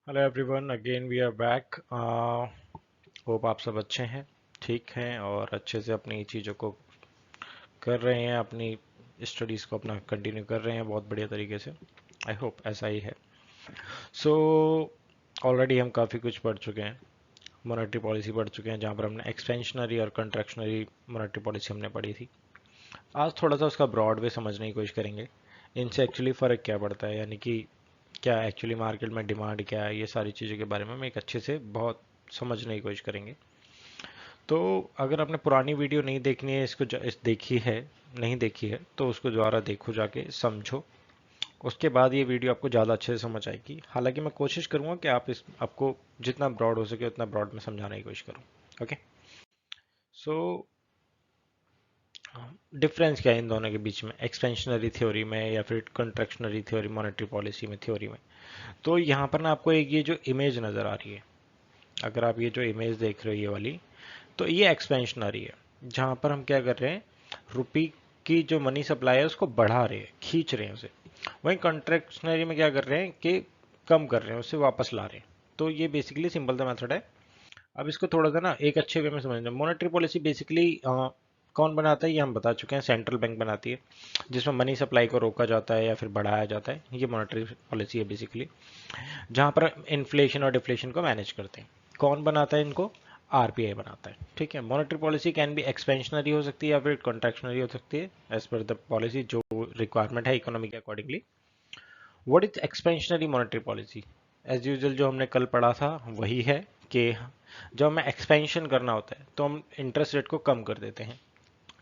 Hello everyone, again we are back. Hope आप सब अच्छे हैं, ठीक हैं और अच्छे से अपनी चीज़ों को कर रहे हैं, अपनी स्टडीज़ को अपना कंटिन्यू कर रहे हैं बहुत बढ़िया तरीके से। आई होप ऐसा ही है। सो ऑलरेडी हम काफ़ी कुछ पढ़ चुके हैं, मॉनेटरी पॉलिसी पढ़ चुके हैं, जहाँ पर हमने एक्सपेंशनरी और कंट्रैक्शनरी मॉनेटरी पॉलिसी हमने पढ़ी थी। आज थोड़ा सा उसका ब्रॉड वे समझने की कोशिश करेंगे, इनसे एक्चुअली फ़र्क क्या पड़ता है, यानी कि क्या एक्चुअली मार्केट में डिमांड क्या है, ये सारी चीज़ों के बारे में हम एक अच्छे से बहुत समझने की कोशिश करेंगे। तो अगर आपने पुरानी वीडियो नहीं देखनी है, इस देखी है, नहीं देखी है, तो उसको दोबारा देखो, जाके समझो। उसके बाद ये वीडियो आपको ज़्यादा अच्छे से समझ आएगी। हालांकि मैं कोशिश करूँगा कि आपको जितना ब्रॉड हो सके उतना ब्रॉड में समझाने की कोशिश करूँ। ओके। सो डिफरेंस क्या है इन दोनों के बीच में, एक्सपेंशनरी थ्योरी में या फिर कंट्रैक्शनरी थ्योरी, मॉनेटरी पॉलिसी में, थ्योरी में। तो यहाँ पर ना आपको एक ये जो इमेज नज़र आ रही है, अगर आप ये जो इमेज देख रहे हो ये वाली, तो ये एक्सपेंशनरी है, जहाँ पर हम क्या कर रहे हैं, रुपी की जो मनी सप्लाई है उसको बढ़ा रहे हैं, खींच रहे हैं उसे। वहीं कॉन्ट्रैक्शनरी में क्या कर रहे हैं कि कम कर रहे हैं, उसे वापस ला रहे हैं। तो ये बेसिकली सिंपल सा मेथड है। अब इसको थोड़ा सा ना एक अच्छे वे में समझना। मॉनेटरी पॉलिसी बेसिकली कौन बनाता है ये हम बता चुके हैं, सेंट्रल बैंक बनाती है, जिसमें मनी सप्लाई को रोका जाता है या फिर बढ़ाया जाता है। ये मॉनेटरी पॉलिसी है बेसिकली, जहां पर इन्फ्लेशन और डिफ्लेशन को मैनेज करते हैं। कौन बनाता है इनको? आरबीआई बनाता है। ठीक है। Monetary policy can be expansionary हो सकती है या फिर कॉन्ट्रैक्शनरी हो सकती है, एज पर द पॉलिसी, जो रिक्वायरमेंट है इकोनॉमी के accordingly. What is expansionary monetary policy? As usual जो हमने कल पढ़ा था वही है कि जब हमें एक्सपेंशन करना होता है तो हम इंटरेस्ट रेट को कम कर देते हैं।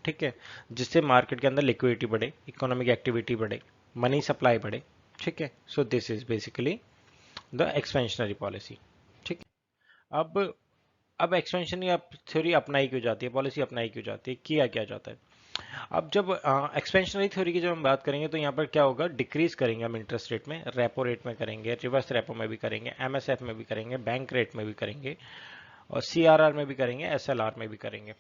ठीक है। जिससे मार्केट के अंदर लिक्विडिटी बढ़े, इकोनॉमिक एक्टिविटी बढ़े, मनी सप्लाई बढ़े। ठीक है। So this is basically the expansionary policy. ठीक है। अब एक्सपेंशन थ्योरी अपनाई क्यों जाती है, पॉलिसी अपनाई क्यों जाती है, किया क्या जाता है? अब जब एक्सपेंशनरी थ्योरी की जब हम बात करेंगे तो यहाँ पर क्या होगा, डिक्रीज करेंगे हम इंटरेस्ट रेट में, रेपो रेट में करेंगे, रिवर्स रेपो में भी करेंगे, एमएसएफ में भी करेंगे, बैंक रेट में भी करेंगे, और सीआरआर में भी करेंगे, एसएलआर में भी करेंगे।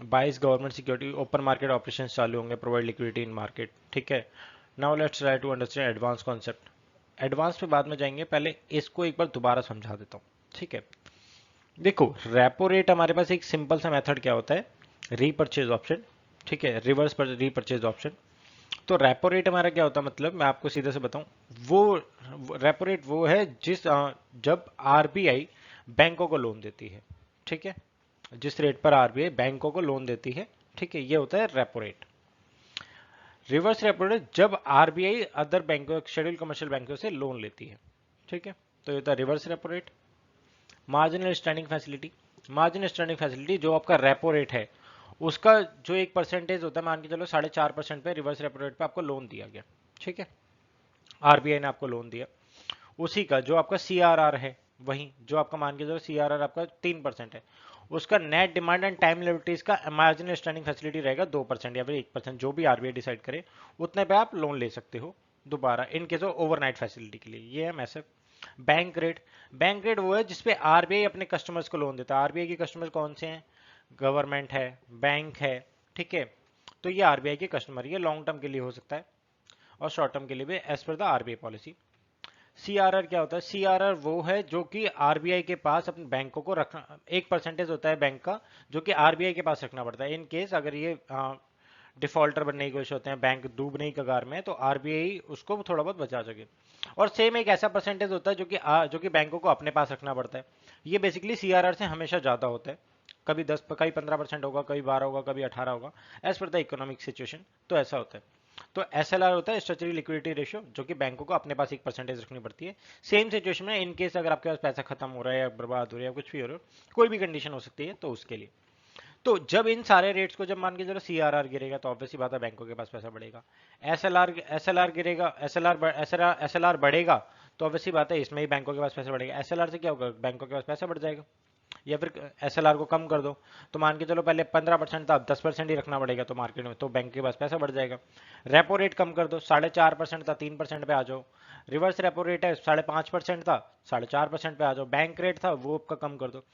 Buys government security, open market operation चालू होंगे, प्रोवाइड लिक्विडिटी इन मार्केट। ठीक है। Now let's try to understand advance concept. Advance पे बाद में जाएंगे, पहले इसको एक बार दोबारा समझा देता हूँ। ठीक है। देखो, रेपो रेट हमारे पास एक सिंपल सा मेथड क्या होता है, रीपर्चेज ऑप्शन। ठीक है। रिवर्स पर रीपर्चेज ऑप्शन। तो रेपो रेट हमारा क्या होता है, मतलब मैं आपको सीधे से बताऊं, वो रेपो रेट वो है जब आरबीआई बैंकों को लोन देती है। ठीक है। जिस रेट पर आरबीआई बैंकों को लोन देती है, ठीक है, ये होता है repo rate. Reverse repo rate जब आरबीआई अदर बैंकों, शेड्यूल कमर्शियल बैंकों से लोन लेती है। ठीक है। तो ये होता है reverse repo rate. Marginal standing facility, marginal standing facility जो आपका रेपो रेट है उसका जो एक परसेंटेज होता है, मान के चलो 4.5% पे रिवर्स रेपो रेट पे आपको लोन दिया गया। ठीक है। आरबीआई ने आपको लोन दिया, उसी का जो आपका सीआरआर है, वही जो आपका मान के चलो सीआरआर आपका 3% है, उसका नेट डिमांड एंड टाइम लिमिटेज का मार्जिनल स्टैंडिंग फैसिलिटी रहेगा 2% या फिर 1%, जो भी आरबीआई डिसाइड करे उतने पे आप लोन ले सकते हो दोबारा, in case of overnight facility के लिए। ये है message. Bank rate, bank rate वो है जिसपे आरबीआई अपने कस्टमर्स को लोन देता है। आरबीआई के कस्टमर्स कौन से हैं? गवर्नमेंट है, बैंक है। ठीक है। तो ये आरबीआई के कस्टमर, ये लॉन्ग टर्म के लिए हो सकता है और शॉर्ट टर्म के लिए भी, as per the RBI policy. CRR क्या होता है? सीआरआर वो है जो कि आरबीआई के पास अपने बैंकों को रखना, एक परसेंटेज होता है बैंक का जो कि आरबीआई के पास रखना पड़ता है। इन केस अगर ये डिफॉल्टर बनने की कोशिश होते हैं, बैंक डूबने की कगार में, तो आरबीआई उसको थोड़ा बहुत बचा सके। और सेम एक ऐसा परसेंटेज होता है जो कि बैंकों को अपने पास रखना पड़ता है। ये बेसिकली सीआरआर से हमेशा ज्यादा होता है। कभी 10, कभी 15% होगा, कभी 12 होगा, कभी 18 होगा, as per the economic situation. तो ऐसा होता है। तो एसएलआर होता है स्ट्रेचरी लिक्विडिटी रेशियो, जो कि बैंकों को अपने पास एक परसेंटेज रखनी पड़ती है। सेम सिचुएशन में इन केस अगर आपके पास पैसा खत्म हो रहा है या बर्बाद हो रहा है या कुछ भी हो रहा है, कोई भी कंडीशन हो सकती है, तो उसके लिए। तो जब इन सारे रेट्स को जब मान के चलो सीआरआर गिरेगा तो ऑब्वियसली बात है बैंकों के पास पैसा बढ़ेगा। एसएलआर गिरेगा, एसएलआर बढ़ेगा, तो ऑब्वियसली बात है इसमें ही बैंकों के पास पैसा बढ़ेगा। एसएलआर से क्या होगा, बैंकों के पास पैसा बढ़ जाएगा। या फिर एसएलआर को कम कर दो, तो मान के चलो पहले 15% था, अब 10% ही रखना पड़ेगा तो मार्केट में, तो बैंक के पास पैसा बढ़ जाएगा। रेपो रेट कम कर दो, 4.5% था, 3% पे आ जाओ। रिवर्स रेपो रेट है 5.5% था, 4.5% पे आ जाओ। बैंक रेट था वो आपका कम कर दो,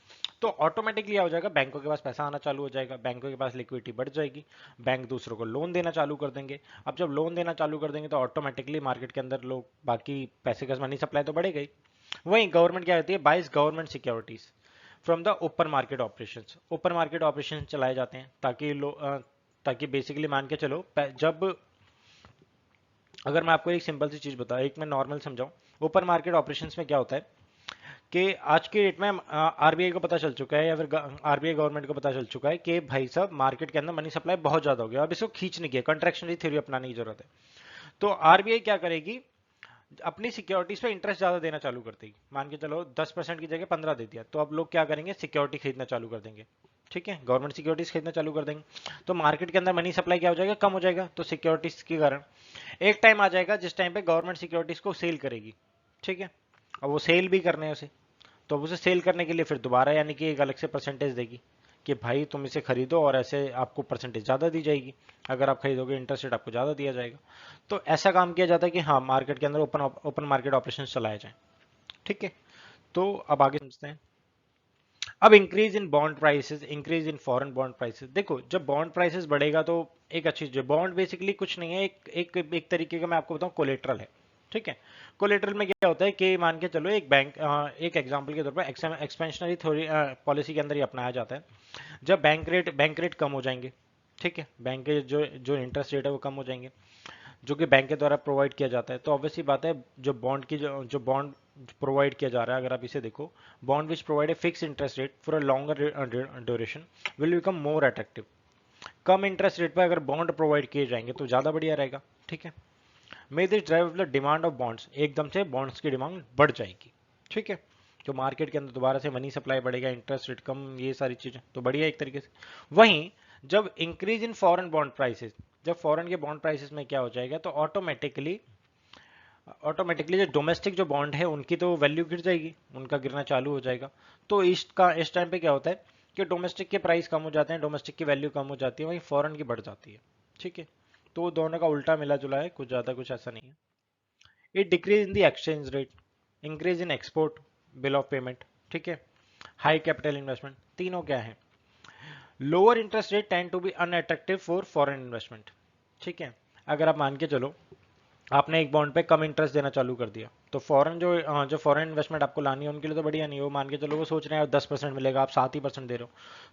तो ऑटोमेटिकली हो जाएगा, बैंकों के पास पैसा आना चालू हो जाएगा, बैंकों के पास लिक्विडिटी बढ़ जाएगी, बैंक दूसरों को लोन देना चालू कर देंगे। अब जब लोन देना चालू कर देंगे तो ऑटोमेटिकली मार्केट के अंदर लोग बाकी पैसे का मनी सप्लाई तो बढ़ेगा ही। वही गवर्नमेंट क्या करती है, buys government securities from the open market operations. Open market operation चलाए जाते हैं ताकि ताकि बेसिकली मान के चलो जब, अगर मैं आपको एक सिंपल सी चीज बताऊं, एक मैं नॉर्मल समझाऊं, ओपन मार्केट ऑपरेशंस में क्या होता है कि आज के डेट में आरबीआई को पता चल चुका है या फिर आरबीआई गवर्नमेंट को पता चल चुका है कि भाई साहब मार्केट के अंदर मनी सप्लाई बहुत ज्यादा हो गया, अब इसको खींचने की कंट्रैक्शनरी थ्योरी अपनाने की जरूरत है। तो आरबीआई क्या करेगी, अपनी सिक्योरिटीज पे इंटरेस्ट ज्यादा देना चालू कर देगी। मान के चलो 10% की जगह 15 दे दिया, तो अब लोग क्या करेंगे, सिक्योरिटी खरीदना चालू कर देंगे। ठीक है, गवर्नमेंट सिक्योरिटीज खरीदना चालू कर देंगे, तो मार्केट के अंदर मनी सप्लाई क्या हो जाएगा, कम हो जाएगा। तो सिक्योरिटीज के कारण एक टाइम आ जाएगा जिस टाइम पे गवर्नमेंट सिक्योरिटीज को सेल करेगी। ठीक है, और वो सेल भी करने हैं उसे, तो अब उसे सेल करने के लिए फिर दोबारा यानी कि एक अलग से परसेंटेज देगी कि भाई तुम इसे खरीदो और ऐसे आपको परसेंटेज ज़्यादा दी जाएगी, अगर आप खरीदोगे इंटरेस्ट रेट आपको ज़्यादा दिया जाएगा। तो ऐसा काम किया जाता है कि हाँ, मार्केट के अंदर ओपन ओपन मार्केट ऑपरेशन चलाए जाएं। ठीक है, तो अब आगे समझते हैं। अब increase in bond prices, increase in foreign bond prices. देखो, जब बॉन्ड प्राइसेस बढ़ेगा तो एक अच्छी चीज, बॉन्ड बेसिकली कुछ नहीं है, एक तरीके का मैं आपको बताऊं कोलेट्रल है। ठीक है, कोलेट्रल में क्या होता है कि मान के चलो एक बैंक, एक एग्जांपल के तौर पर एक्सपेंशनरी थ्योरी पॉलिसी के अंदर ही अपनाया जाता है। जब बैंक रेट कम हो जाएंगे, ठीक है, बैंक के जो जो इंटरेस्ट रेट है वो कम हो जाएंगे, जो कि बैंक के द्वारा प्रोवाइड किया जाता है, तो ऑब्वियसली बात है जो बॉन्ड की जो बॉन्ड प्रोवाइड किया जा रहा है, अगर आप इसे देखो, bond which provide a fix interest rate for a longer duration will become more attractive. Come interest rate पर अगर बॉन्ड प्रोवाइड किए जाएंगे तो ज़्यादा बढ़िया रहेगा। ठीक है, may this drive the demand of bonds, एकदम से बॉन्ड्स की डिमांड बढ़ जाएगी। ठीक है, जो मार्केट के अंदर दोबारा से मनी सप्लाई बढ़ेगा, इंटरेस्ट रेट कम, ये सारी चीजें तो बढ़िया एक तरीके से। वहीं जब increase in foreign bond prices, जब फॉरेन के बॉन्ड प्राइसेस में क्या हो जाएगा, तो ऑटोमेटिकली ऑटोमेटिकली जो डोमेस्टिक जो बॉन्ड है उनकी तो वैल्यू गिर जाएगी, उनका गिरना चालू हो जाएगा। तो इस टाइम पे क्या होता है कि डोमेस्टिक के प्राइस कम हो जाते हैं, डोमेस्टिक की वैल्यू कम हो जाती है, वहीं फॉरेन की बढ़ जाती है। ठीक है, तो दोनों का उल्टा मिला जुला है, कुछ ज्यादा कुछ ऐसा नहीं है। It decreases in the exchange rate, increase in export bill of payment. ठीक है, हाई कैपिटल इन्वेस्टमेंट, तीनों क्या है, lower interest rate tend to be unattractive for foreign investment. ठीक है, अगर आप मान के चलो आपने एक बॉन्ड पे कम इंटरेस्ट देना चालू कर दिया, तो फॉरेन जो फॉरेन इन्वेस्टमेंट आपको लानी है उनके लिए तो बढ़िया नहीं है। वो मान के चलो वो सोच रहे हैं 10% मिलेगा, आप 7% दे रहे हो,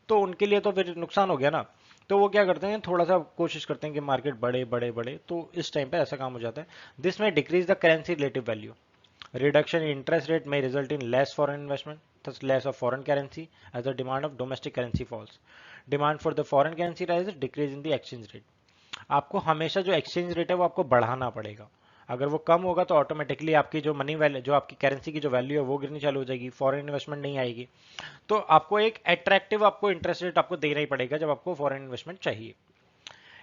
तो उनके लिए तो फिर नुकसान हो गया ना। तो वो क्या करते हैं, थोड़ा सा कोशिश करते हैं कि मार्केट बढ़े बढ़े बढ़े, तो इस टाइम पे ऐसा काम हो जाता है। दिस में decrease the currency relative value, reduction in interest rate may result in less foreign investment, thus less of foreign currency as the demand of domestic currency falls. Demand for the foreign currency rises, decrease in the exchange rate. आपको हमेशा जो exchange rate है वो आपको बढ़ाना पड़ेगा। अगर वो कम होगा तो ऑटोमेटिकली आपकी जो मनी वैल्यू, जो आपकी करेंसी की जो वैल्यू है वो गिरनी चालू हो जाएगी, फॉरेन इन्वेस्टमेंट नहीं आएगी। तो आपको एक अट्रैक्टिव आपको इंटरेस्ट रेट आपको देना ही पड़ेगा जब आपको फॉरेन इन्वेस्टमेंट चाहिए।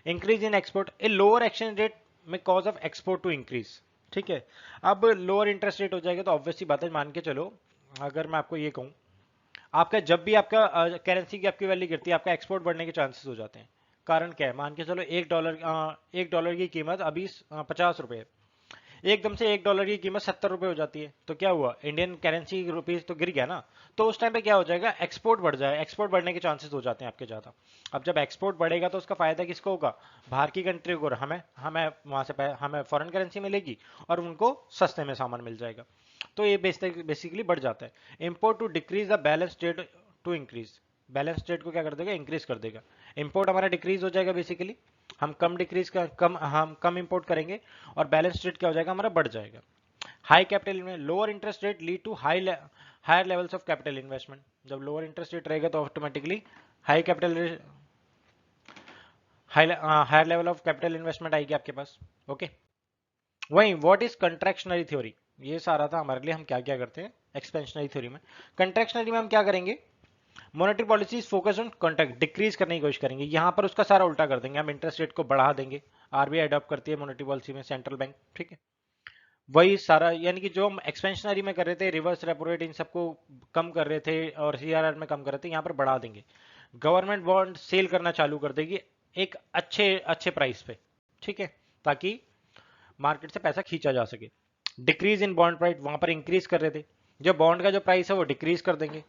Increase in export, a lower exchange rate में cause of export to increase. ठीक है, अब लोअर इंटरेस्ट रेट हो जाएगा तो ऑब्वियसली बात है, मान के चलो अगर मैं आपको ये कहूँ, आपका जब भी आपका करेंसी की आपकी वैल्यू गिरती है, आपका एक्सपोर्ट बढ़ने के चांसेस हो जाते हैं। कारण क्या है, मान के चलो $1 की कीमत अभी 50 रुपए है, एकदम से $1 की कीमत 70 रुपए हो जाती है, तो क्या हुआ, इंडियन करेंसी रुपीज तो गिर गया ना। तो उस टाइम पे क्या हो जाएगा, एक्सपोर्ट बढ़ जाए, एक्सपोर्ट बढ़ने के चांसेस हो जाते हैं आपके ज्यादा। अब जब एक्सपोर्ट बढ़ेगा तो उसका फायदा किसको होगा, बाहर की कंट्री को, हमें हमें वहां से हमें फॉरेन करेंसी मिलेगी और उनको सस्ते में सामान मिल जाएगा। तो ये बेसिकली बढ़ जाता है। Import to decrease the balance trade to increase, balance trade को क्या कर देगा, इंक्रीज कर देगा। इंपोर्ट हमारा डिक्रीज हो जाएगा, बेसिकली हम कम इंपोर्ट करेंगे और बैलेंस रेट क्या हो जाएगा, हमारा बढ़ जाएगा। हाई कैपिटल में lower interest rate lead to higher levels of capital investment. जब लोअर इंटरेस्ट रेट रहेगा तो automatically high capital higher level of capital investment आएगी आपके पास। ओके, वही व्हाट इज कंट्रैक्शनरी थ्योरी, ये सारा था हमारे लिए, हम क्या क्या करते हैं एक्सपेंशनरी थ्योरी में। कंट्रैक्शनरी में हम क्या करेंगे, monetary policy focus on contract, decrease करने की कोशिश करेंगे, यहां पर उसका सारा उल्टा कर देंगे, हम इंटरेस्ट रेट को बढ़ा देंगे। आरबीआई अडॉप्ट करती है मॉनेटरी पॉलिसी में, सेंट्रल बैंक। ठीक है, वही सारा यानी कि जो हम एक्सपेंशनरी में कर रहे थे, रिवर्स रेपो रेट इन सबको कम कर रहे थे और सीआरआर में कम कर रहे थे, यहाँ पर बढ़ा देंगे। गवर्नमेंट बॉन्ड सेल करना चालू कर देगी एक अच्छे अच्छे प्राइस पे। ठीक है, ताकि मार्केट से पैसा खींचा जा सके। डिक्रीज इन बॉन्ड प्राइस, वहां पर इंक्रीज कर रहे थे, जो बॉन्ड का जो प्राइस है वो डिक्रीज कर देंगे।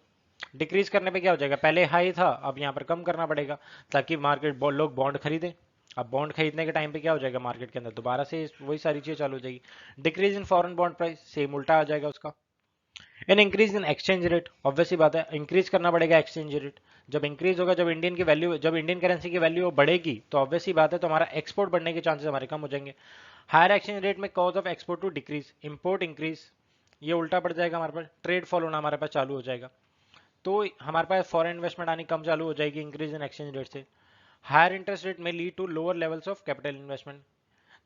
डिक्रीज करने पे क्या हो जाएगा, पहले हाई था अब यहाँ पर कम करना पड़ेगा ताकि मार्केट लोग बॉन्ड खरीदें। अब बॉन्ड खरीदने के टाइम पे क्या हो जाएगा, मार्केट के अंदर दोबारा से वही सारी चीजें चालू हो जाएगी। Decrease in foreign bond price, same उल्टा आ जाएगा उसका। An increase in exchange rate, obvious ही बात है इंक्रीज करना पड़ेगा एक्सचेंज रेट। जब इंक्रीज होगा, जब इंडियन करेंसी की वैल्यू बढ़ेगी तो ऑब्वियस ही बात है तो हमारा एक्सपोर्ट बढ़ने के चांसेस हमारे कम हो जाएंगे। हायर एक्सचेंज रेट में cause of export to decrease, import increase, ये उल्टा पड़ जाएगा, हमारे पास ट्रेड फॉल होना हमारे पास चालू हो जाएगा, तो हमारे पास फॉरेन इन्वेस्टमेंट आनी कम चालू हो जाएगी इंक्रीज इन एक्सचेंज रेट से। हायर इंटरेस्ट रेट में lead to lower levels of capital investment,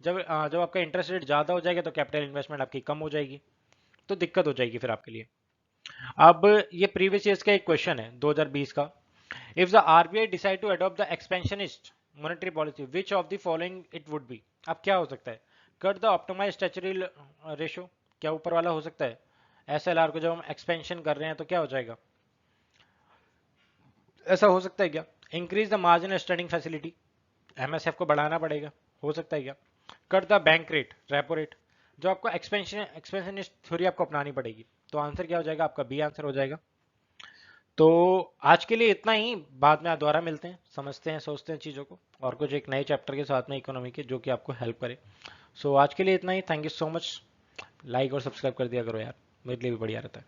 जब आपका इंटरेस्ट रेट ज्यादा हो जाएगा तो कैपिटल इन्वेस्टमेंट आपकी कम हो जाएगी, तो दिक्कत हो जाएगी फिर आपके लिए। अब ये प्रीवियस ईयर्स का एक क्वेश्चन है 2020 का। If the RBI decide to adopt the expansionist monetary policy which of the following it would be, अब क्या हो सकता है? Cut the optimize statutory ratio, क्या ऊपर वाला हो सकता है? एसएलआर को जब हम एक्सपेंशन कर रहे हैं तो क्या हो जाएगा, ऐसा हो सकता है क्या? Increase the marginal standing facility, MSF को बढ़ाना पड़ेगा, हो सकता है क्या? Cut the bank rate, repo rate, जो आपको एक्सपेंशनिस्ट थ्योरी आपको अपनानी पड़ेगी, तो आंसर क्या हो जाएगा आपका? बी आंसर हो जाएगा। तो आज के लिए इतना ही, बाद में दोबारा मिलते हैं, समझते हैं सोचते हैं चीज़ों को और कुछ एक नए चैप्टर के साथ में इकोनॉमी के, जो कि आपको हेल्प करे। सो आज के लिए इतना ही, thank you so much. Like और सब्सक्राइब कर दिया करो यार, मेरे लिए भी बढ़िया रहता है।